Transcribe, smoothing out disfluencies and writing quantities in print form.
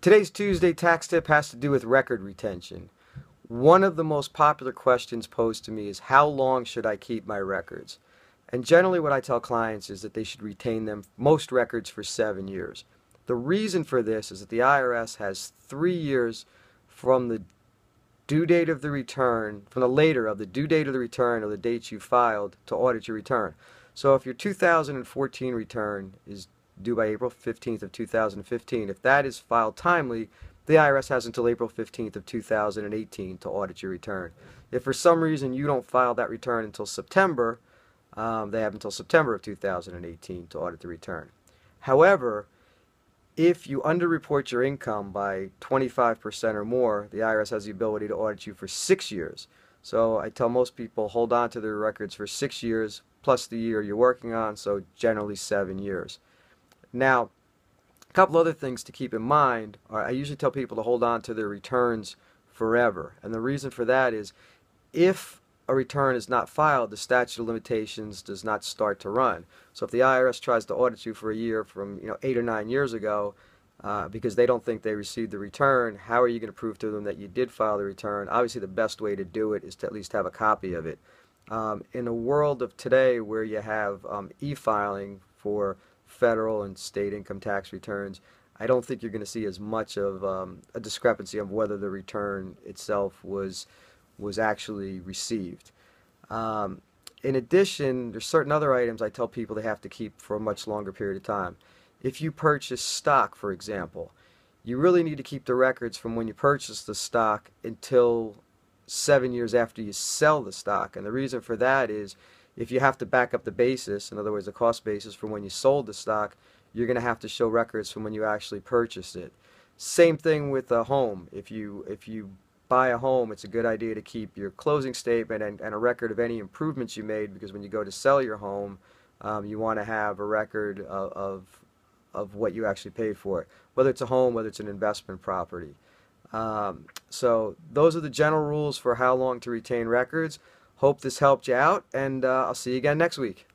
Today's Tuesday tax tip has to do with record retention. One of the most popular questions posed to me is how long should I keep my records? And generally what I tell clients is that they should retain them, most records, for 7 years. The reason for this is that the IRS has 3 years from the due date of the return, from the later of the due date of the return or the date you filed to audit your return. So if your 2014 return is due by April 15th of 2015, if that is filed timely, the IRS has until April 15th of 2018 to audit your return. If for some reason you don't file that return until September, they have until September of 2018 to audit the return. However, if you underreport your income by 25% or more, the IRS has the ability to audit you for 6 years. So I tell most people hold on to their records for 6 years plus the year you're working on, so generally 7 years. Now, a couple other things to keep in mind are I usually tell people to hold on to their returns forever. And the reason for that is if a return is not filed, the statute of limitations does not start to run. So if the IRS tries to audit you for a year from 8 or 9 years ago because they don't think they received the return, how are you going to prove to them that you did file the return? Obviously the best way to do it is to at least have a copy of it. In a world of today where you have e-filing for federal and state income tax returns, I don't think you're going to see as much of a discrepancy of whether the return itself was actually received. In addition, there's certain other items I tell people they have to keep for a much longer period of time. If you purchase stock, for example, you really need to keep the records from when you purchase the stock until 7 years after you sell the stock. And the reason for that is if you have to back up the basis, in other words the cost basis from when you sold the stock, you're going to have to show records from when you actually purchased it. Same thing with a home. If you buy a home, it's a good idea to keep your closing statement and a record of any improvements you made, because when you go to sell your home, you want to have a record of what you actually paid for it, whether it's a home, whether it's an investment property. So those are the general rules for how long to retain records. Hope this helped you out, and I'll see you again next week.